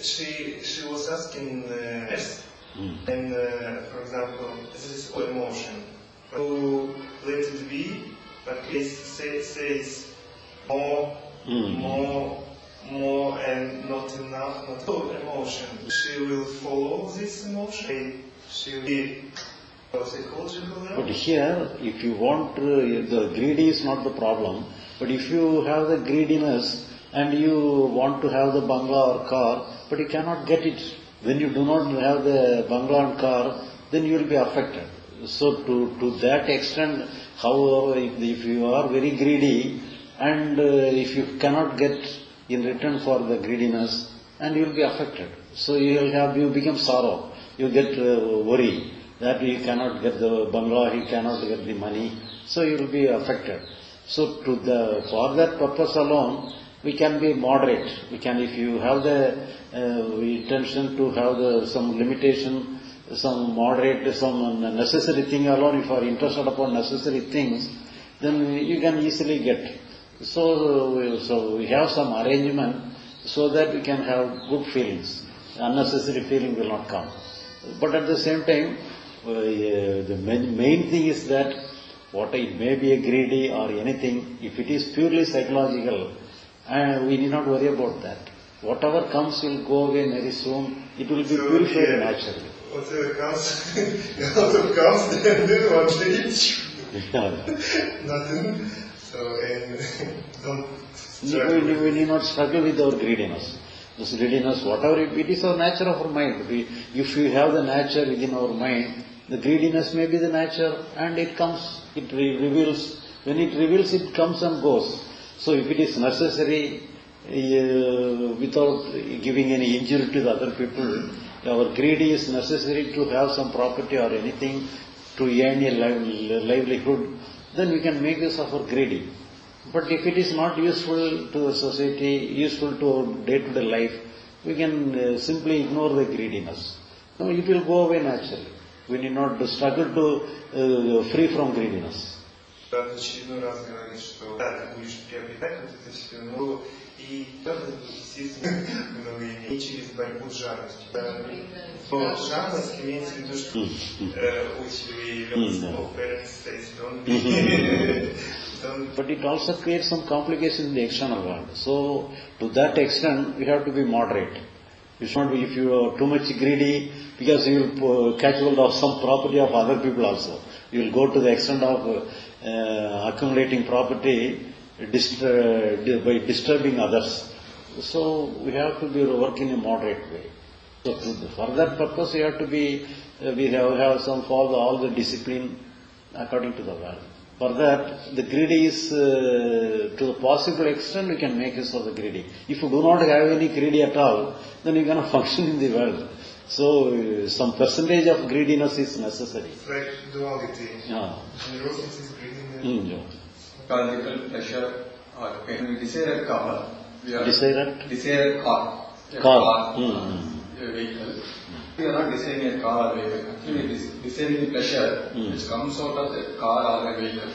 she was asking and for example, this is emotion. To let it be, but it says more, more, and not enough, not full emotion. She will follow this emotion. She will be psychological level. But here, if you want, the greedy is not the problem. But if you have the greediness and you want to have the bungalow or car, but you cannot get it. When you do not have the bungalow and car, then you will be affected. So to that extent, however, if you are very greedy and if you cannot get in return for the greediness, and you will be affected. So you become sorrow. You get worry that you cannot get the bungalow, you cannot get the money. So you will be affected. So for that purpose alone, we can be moderate. We can, if you have the intention to have some limitation, some moderate, some necessary thing alone, if you are interested upon necessary things, then you can easily get. So we have some arrangement so that we can have good feelings. Unnecessary feeling will not come. But at the same time, the main thing is that what it may be a greedy or anything, if it is purely psychological, we need not worry about that. Whatever comes will go away very soon. It will be purified naturally. Whatever comes, then what nothing. So don't. We need not struggle with our greediness. This greediness, whatever it is, our nature of our mind. If you have the nature within our mind, the greediness may be the nature, and it comes. It reveals. When it reveals, it comes and goes. So if it is necessary, without giving any injury to the other people, our greed is necessary to have some property or anything to earn a livelihood, then we can make use of our greedy. But if it is not useful to the society, useful to our day-to-day life, we can simply ignore the greediness. No, it will go away naturally. We need not struggle to free from greediness. Очередной раз говорит, что да, ты будешь приобретать вот это все, но и правда естественно много иметь, и через борьбу с жадностью. Но жадность имеется в виду, что But it also creates some complications in the external world. So to that extent, we have to be moderate. You should not be, if you are too much greedy, because you will catch hold of some property of other people also. You will go to the extent of accumulating property by disturbing others. So we have to be work in a moderate way. So for that purpose, we have to be, we have some follow all the discipline according to the world. For that, the greedy is to the possible extent we can make use of the greedy. If you do not have any greedy at all, then you cannot function in the world. So some percentage of greediness is necessary. It's like duality. Yeah. Generosity is greediness. Psychological pleasure or pain. We desire a car. Desire a car. A vehicle. We are not desiring a car or vehicle. Actually, it is desiring the pleasure which comes out of the car or a vehicle.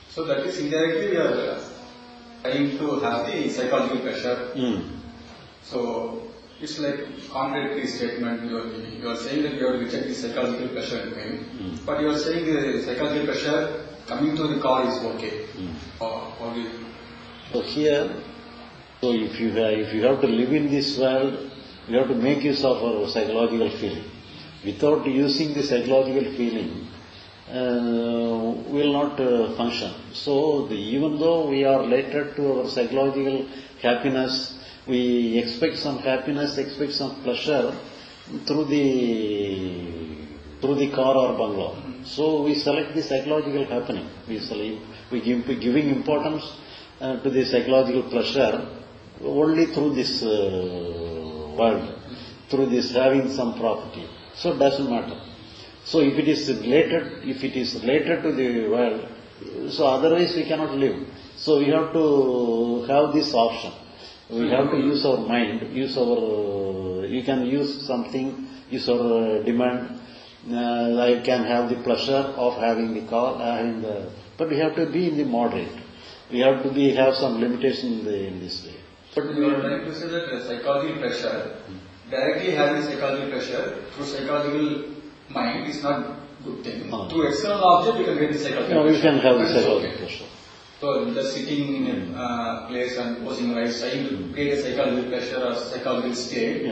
So that is indirectly we are trying to have the psychological pleasure. So it's like contradictory statement you are saying that you have to reject the psychological pleasure and pain, but you are saying the psychological pleasure coming to the car is okay. So here, so if you have to live in this world, you have to make use of our psychological feeling. Without using the psychological feeling, we will not function. So even though we are related to our psychological happiness, we expect some happiness, expect some pleasure through the car or bungalow. So we select the psychological happening. We giving importance to the psychological pleasure only through this world, through this having some property. So it doesn't matter. So if it is related to the world, so otherwise we cannot live. So we have to have this option. We have to use our mind, you can use something, use our demand. I can have the pleasure of having the car, but we have to be in the moderate. We have to have some limitation in this way. But you are trying to say that psychological pressure, directly having psychological pressure through psychological mind is not good thing. Through external object you can get the psychological pressure. You can have the That is psychological okay. pressure. So just sitting in a place and posing rights, trying to create a psychological pressure or psychological state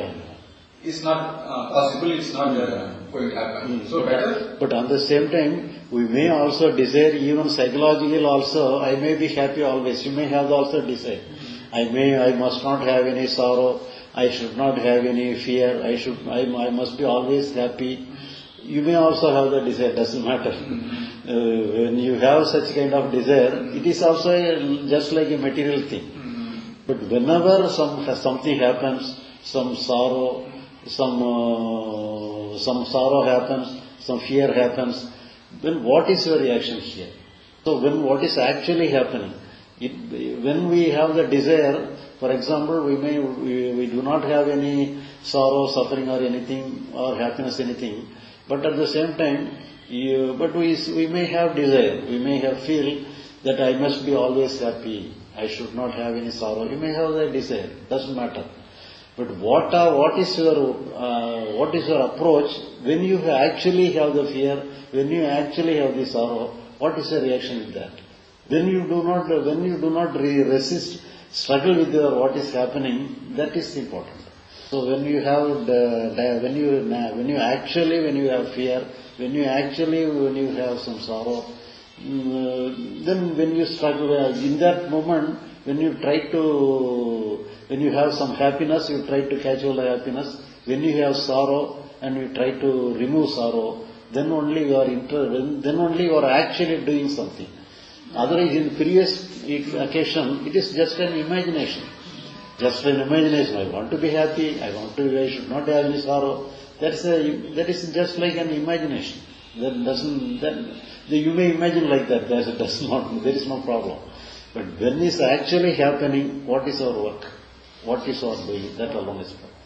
is not possible, it's not going to happen. So better. But on the same time, we may also desire even psychological also, I may be happy always. You may have also desire. I must not have any sorrow, I should not have any fear, I must be always happy. You may also have the desire, doesn't matter. When you have such kind of desire, it is also just like a material thing. But whenever something happens, some sorrow happens, some fear happens, then what is your reaction here? So when what is actually happening? When we have the desire, for example, we do not have any sorrow, suffering or anything, or happiness, anything, but at the same time, we may have desire, we may have feel that I must be always happy, I should not have any sorrow. You may have that desire, doesn't matter. But what is your approach when you actually have the fear, when you actually have the sorrow? What is your reaction with that? When you do not resist, struggle with what is happening, that is important. So when you have when you have fear, when you have some sorrow, then when you struggle in that moment, when you have some happiness, you try to catch all the happiness. When you have sorrow and you try to remove sorrow, then only you are actually doing something. Otherwise, in previous occasion, it is just an imagination. Just an imagination. I want to be happy. I should not have any sorrow. That is just like an imagination. You may imagine like that. There is no problem. But when is actually happening, what is our work? What is our doing? That alone is problem.